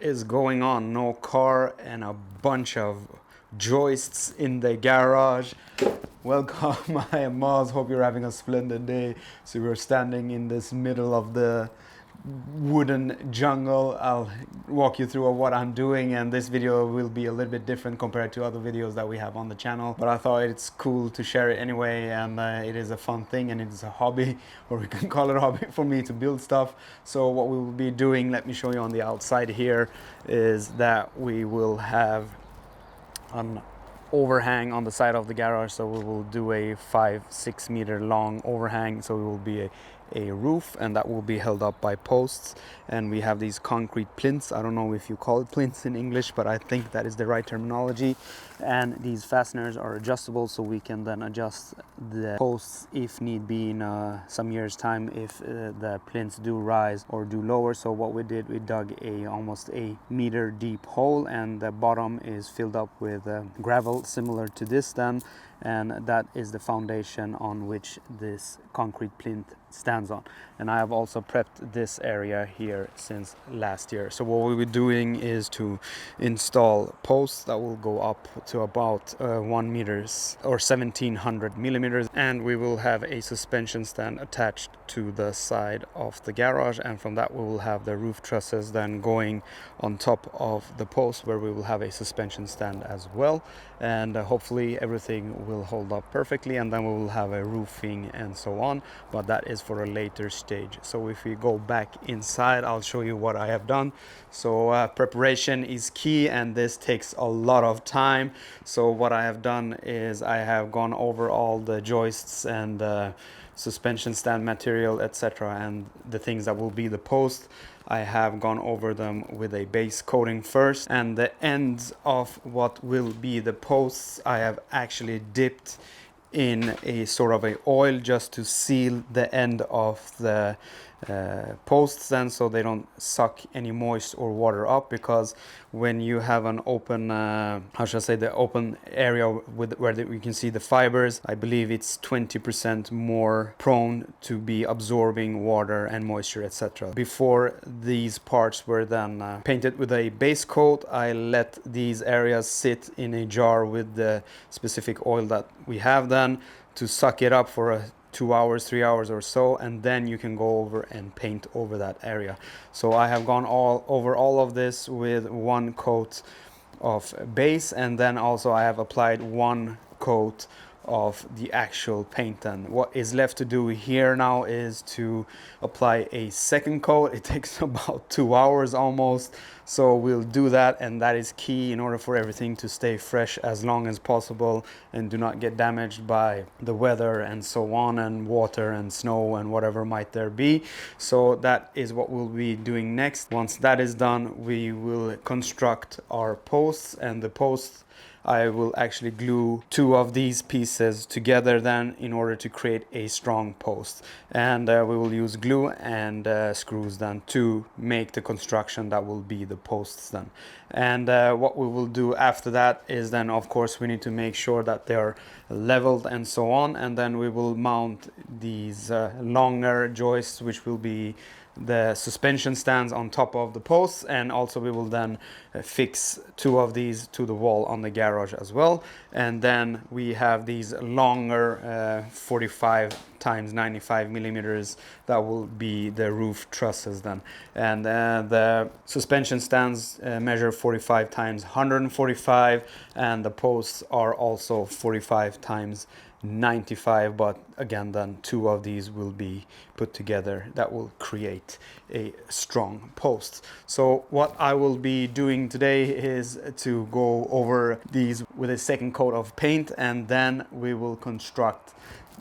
is going on? No car and a bunch of joists in the garage. Welcome, I am Maz. Hope you're having a splendid day. So we're standing in this middle of the wooden jungle. I'll walk you through what I'm doing, and this video will be a little bit different compared to other videos that we have on the channel, but I thought it's cool to share it anyway, and it is a fun thing, and it is a hobby, or we can call it a hobby, for me to build stuff. So what we will be doing, let me show you on the outside here, is that we will have an overhang on the side of the garage. So we will do a 5-6 meter long overhang, so it will be a roof, and that will be held up by posts. And we have these concrete plinths. I don't know if you call it plinths in English, but I think that is the right terminology. And these fasteners are adjustable, so we can then adjust the posts if need be in some years time, if the plinths do rise or do lower. So what we did, we dug almost a meter deep hole, and the bottom is filled up with gravel similar to this then, and that is the foundation on which this concrete plinth stands on. And I have also prepped this area here since last year. So what we'll be doing is to install posts that will go up to about 1 meters or 1700 millimeters, and we will have a suspension stand attached to the side of the garage, and from that we will have the roof trusses then going on top of the post, where we will have a suspension stand as well. And hopefully everything will hold up perfectly, and then we will have a roofing and so on, but that is for a later stage. So if we go back inside, I'll show you what I have done. So preparation is key, and this takes a lot of time. So what I have done is I have gone over all the joists and suspension stand material, etc., and the things that will be the post. I have gone over them with a base coating first, and the ends of what will be the posts I have actually dipped in a sort of a oil just to seal the end of the posts then, so they don't suck any moist or water up. Because when you have an open how should I say, the open area with where you can see the fibers, I believe it's 20% more prone to be absorbing water and moisture, etc. Before these parts were then painted with a base coat, I let these areas sit in a jar with the specific oil that we have then to suck it up for 2 hours, 3 hours or so, and then you can go over and paint over that area. So I have gone over all of this with one coat of base, and then also I have applied one coat of the actual paint. And what is left to do here now is to apply a second coat. It takes about 2 hours almost, so we'll do that, and that is key in order for everything to stay fresh as long as possible and do not get damaged by the weather and so on, and water and snow and whatever might there be. So that is what we'll be doing next. Once that is done, we will construct our posts, and the posts I will actually glue 2 of these pieces together then in order to create a strong post. And we will use glue and screws then to make the construction that will be the posts then. And what we will do after that is then, of course, we need to make sure that they are leveled and so on. And then we will mount these longer joists, which will be the suspension stands on top of the posts, and also we will then fix 2 of these to the wall on the garage as well. And then we have these longer 45 times 95 millimeters that will be the roof trusses then. And the suspension stands measure 45 times 145, and the posts are also 45 times 95, but again then 2 of these will be put together that will create a strong post. So what I will be doing today is to go over these with a second coat of paint, and then we will construct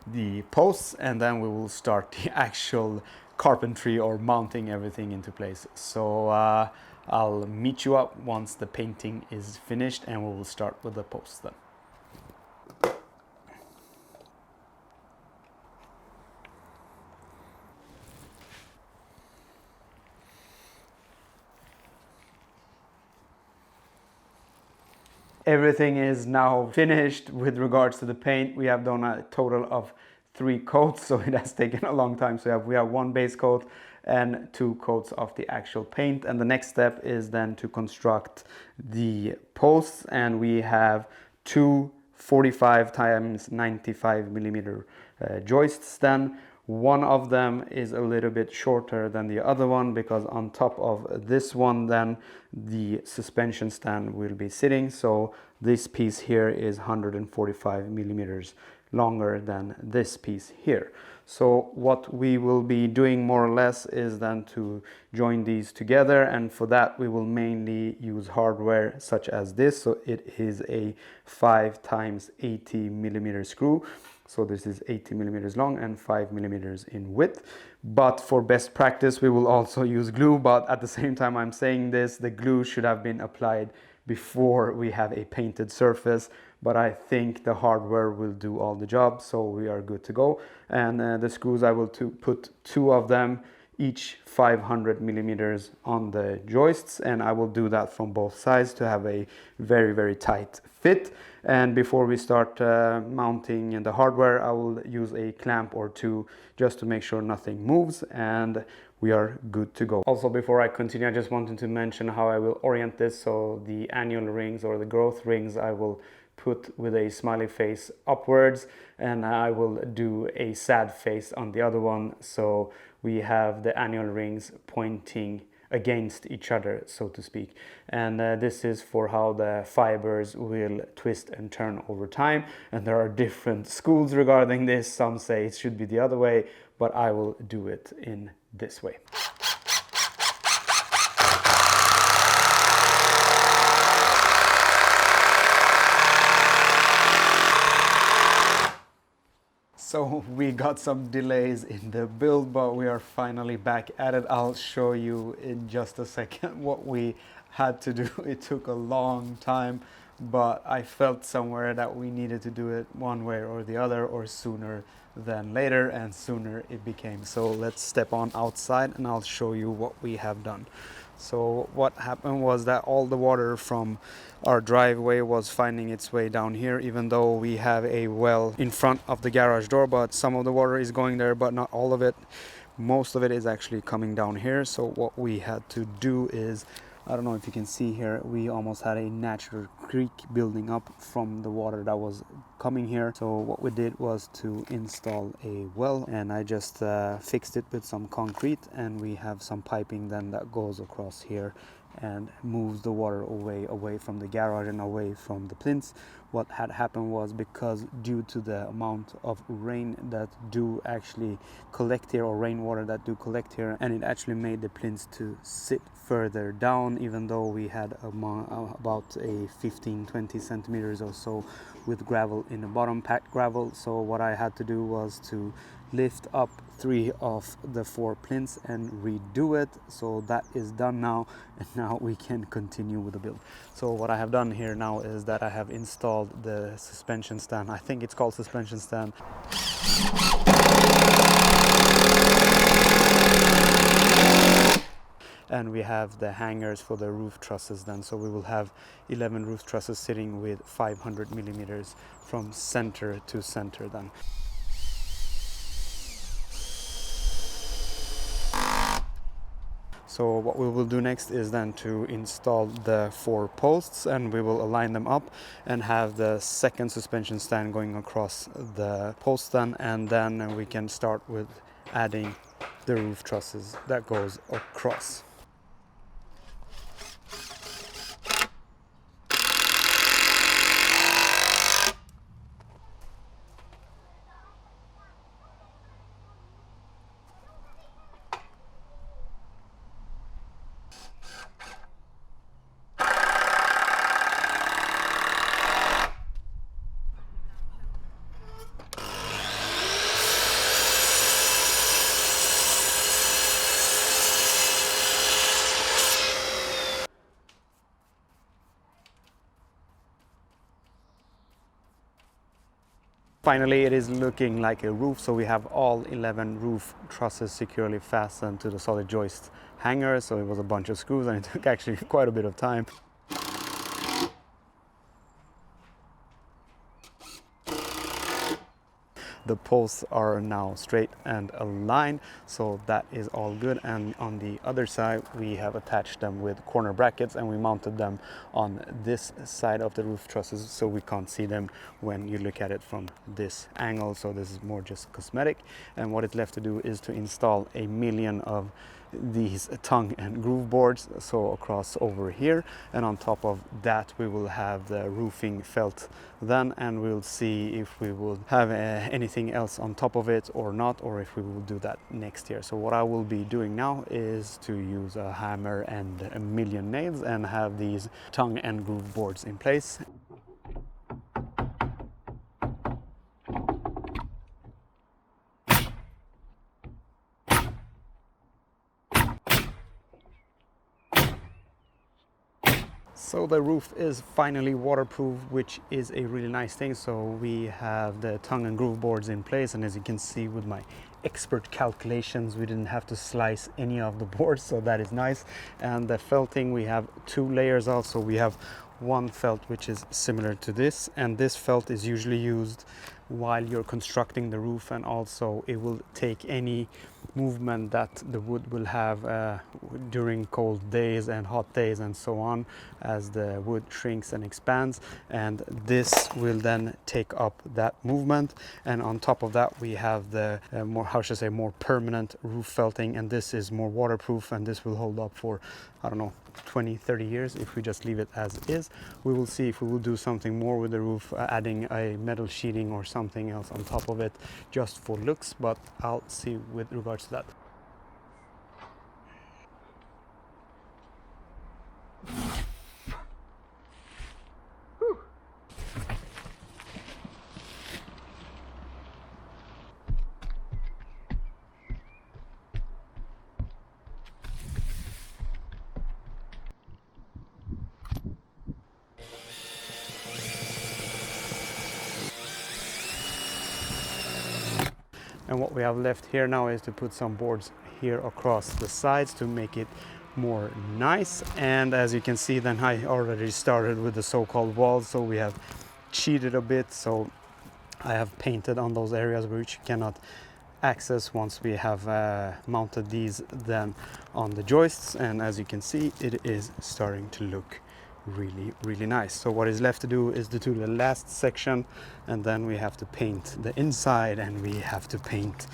the posts, and then we will start the actual carpentry or mounting everything into place. So I'll meet you up once the painting is finished, and we will start with the posts then. Everything is now finished with regards to the paint. We have done a total of 3 coats, so it has taken a long time. So we have 1 base coat, and 2 coats of the actual paint. And the next step is then to construct the posts, and we have 2 45 times 95 millimeter joists. Then one of them is a little bit shorter than the other one, because on top of this one then the suspension stand will be sitting. So this piece here is 145 millimeters longer than this piece here. So what we will be doing more or less is then to join these together, and for that we will mainly use hardware such as this. So it is a 5 times 80 millimeter screw. So this is 80 millimeters long and 5 millimeters in width. But for best practice, we will also use glue. But at the same time I'm saying this, the glue should have been applied before we have a painted surface. But I think the hardware will do all the job, so we are good to go. And the screws, I will put 2 of them, each 500 millimeters on the joists, and I will do that from both sides to have a very, very tight fit. And before we start mounting the hardware, I will use a clamp or 2 just to make sure nothing moves, and we are good to go. Also, before I continue, I just wanted to mention how I will orient this. So the annual rings or the growth rings I will put with a smiley face upwards, and I will do a sad face on the other one, so we have the annual rings pointing against each other, so to speak. And this is for how the fibers will twist and turn over time, and there are different schools regarding this. Some say it should be the other way, but I will do it in this way. So we got some delays in the build, but we are finally back at it. I'll show you in just a second what we had to do. It took a long time, but I felt somewhere that we needed to do it one way or the other, or sooner than later, and sooner it became. So let's step on outside and I'll show you what we have done. So what happened was that all the water from our driveway was finding its way down here, even though we have a well in front of the garage door. But some of the water is going there, but not all of it. Most of it is actually coming down here. So what we had to do is, I don't know if you can see here, we almost had a natural creek building up from the water that was coming here. So what we did was to install a well, and I just fixed it with some concrete, and we have some piping then that goes across here and moves the water away from the garage and away from the plinths. What had happened was, because due to the amount of rain that do actually collect here, or rainwater that do collect here, and it actually made the plinths to sit further down, even though we had about a 15-20 centimeters or so with gravel in the bottom, packed gravel. So what I had to do was to lift up 3 of the 4 plinths and redo it. So that is done now, and now we can continue with the build. So what I have done here now is that I have installed the suspension stand. I think it's called suspension stand. And we have the hangers for the roof trusses then. So we will have 11 roof trusses sitting with 500 millimeters from center to center then. So what we will do next is then to install the 4 posts, and we will align them up and have the second suspension stand going across the post then, and then we can start with adding the roof trusses that goes across. Finally, it is looking like a roof, so we have all 11 roof trusses securely fastened to the solid joist hanger. So it was a bunch of screws, and it took actually quite a bit of time. The posts are now straight and aligned, so that is all good. And on the other side we have attached them with corner brackets, and we mounted them on this side of the roof trusses so we can't see them when you look at it from this angle. So this is more just cosmetic, and what it's left to do is to install 1,000,000 of these tongue and groove boards, so across over here, and on top of that we will have the roofing felt then, and we'll see if we will have anything else on top of it or not, or if we will do that next year. So what I will be doing now is to use a hammer and 1,000,000 nails and have these tongue and groove boards in place. So the roof is finally waterproof, which is a really nice thing. So we have the tongue and groove boards in place, and as you can see with my expert calculations, we didn't have to slice any of the boards, so that is nice. And the felting, we have 2 layers also. We have one felt which is similar to this, and this felt is usually used while you're constructing the roof, and also it will take any movement that the wood will have during cold days and hot days and so on, as the wood shrinks and expands, and this will then take up that movement. And on top of that we have the more, how should I say, more permanent roof felting, and this is more waterproof, and this will hold up for, I don't know, 20-30 years if we just leave it as is. We will see if we will do something more with the roof, adding a metal sheeting or something else on top of it just for looks, but I'll see with regards to that. And what we have left here now is to put some boards here across the sides to make it more nice. And as you can see, then I already started with the so-called walls, so we have cheated a bit. So I have painted on those areas which you cannot access once we have mounted these then on the joists, and as you can see, it is starting to look really nice. So what is left to do is to do the last section, and then we have to paint the inside and we have to paint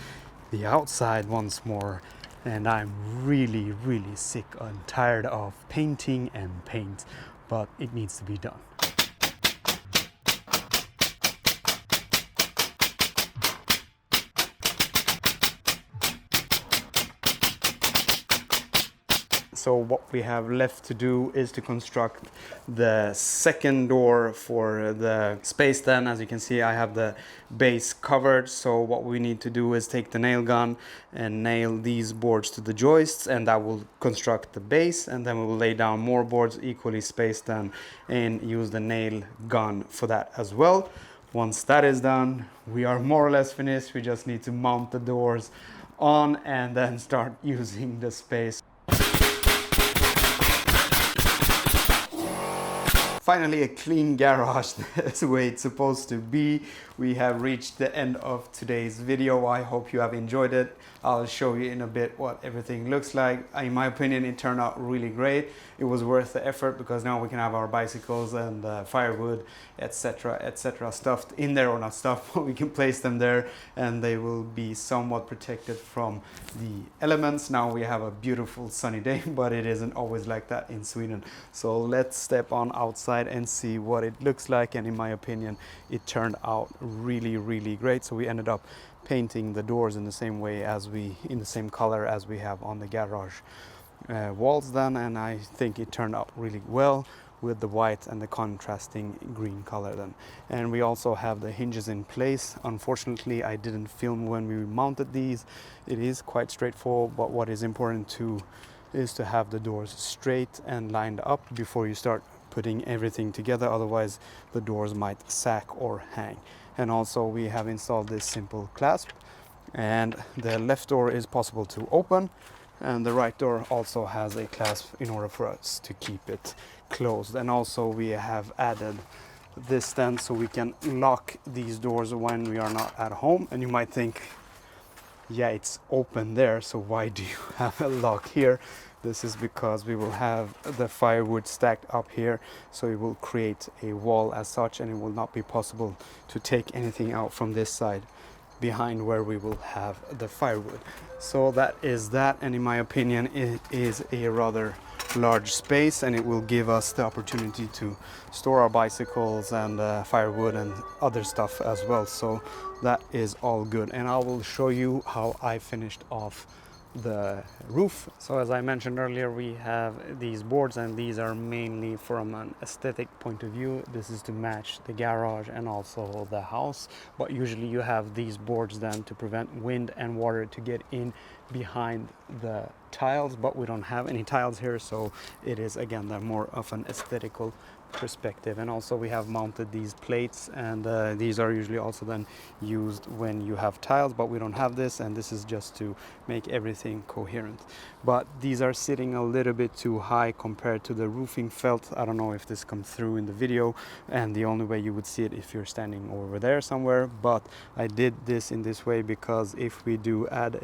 the outside once more. And I'm really sick and tired of painting and paint, but it needs to be done. So what we have left to do is to construct the second door for the space. Then, as you can see, I have the base covered. So what we need to do is take the nail gun and nail these boards to the joists, and that will construct the base. And then we will lay down more boards equally spaced then and use the nail gun for that as well. Once that is done, we are more or less finished. We just need to mount the doors on and then start using the space. Finally, a clean garage. That's the way it's supposed to be. We have reached the end of today's video. I hope you have enjoyed it. I'll show you in a bit what everything looks like. In my opinion, it turned out really great. It was worth the effort because now we can have our bicycles and firewood, etc. stuffed in there, or not stuffed, but we can place them there and they will be somewhat protected from the elements. Now we have a beautiful sunny day, but it isn't always like that in Sweden. So let's step on outside and see what it looks like. And in my opinion, it turned out really great. So we ended up painting the doors in the same way as in the same color as we have on the garage walls then, and I think it turned out really well with the white and the contrasting green color then. And we also have the hinges in place. Unfortunately, I didn't film when we mounted these. It is quite straightforward, but what is important too is to have the doors straight and lined up before you start putting everything together, otherwise the doors might sack or hang. And also we have installed this simple clasp, and the left door is possible to open, and the right door also has a clasp in order for us to keep it closed. And also we have added this then so we can lock these doors when we are not at home. And you might think, yeah, it's open there, so why do you have a lock here? This is because we will have the firewood stacked up here, so it will create a wall as such, and it will not be possible to take anything out from this side behind where we will have the firewood. So that is that, and in my opinion it is a rather large space, and it will give us the opportunity to store our bicycles and firewood and other stuff as well. So that is all good, and I will show you how I finished off the roof. So as I mentioned earlier, we have these boards, and these are mainly from an aesthetic point of view. This is to match the garage and also the house, but usually you have these boards then to prevent wind and water to get in behind the tiles, but we don't have any tiles here, so it is again the more of an aesthetical perspective. And also we have mounted these plates, and these are usually also then used when you have tiles, but we don't have this, and this is just to make everything coherent. But these are sitting a little bit too high compared to the roofing felt. I don't know if this comes through in the video, and the only way you would see it if you're standing over there somewhere, but I did this in this way because if we do add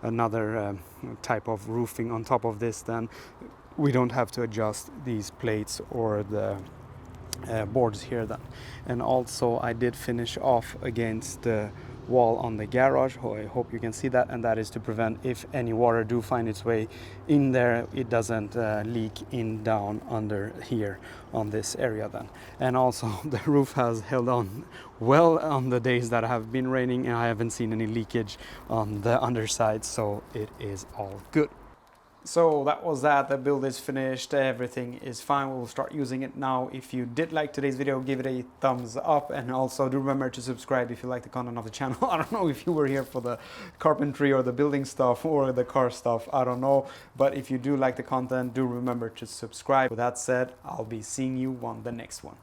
another type of roofing on top of this, then we don't have to adjust these plates or the boards here then. And also I did finish off against the wall on the garage. I hope you can see that, and that is to prevent if any water do find its way in there, it doesn't leak in down under here on this area then. And also the roof has held on well on the days that have been raining, and I haven't seen any leakage on the underside, so it is all good. So that was that. The build is finished, everything is fine. We'll start using it now. If you did like today's video, give it a thumbs up, and also do remember to subscribe if you like the content of the channel. I don't know if you were here for the carpentry or the building stuff or the car stuff, I don't know, but if you do like the content, do remember to subscribe. With that said, I'll be seeing you on the next one.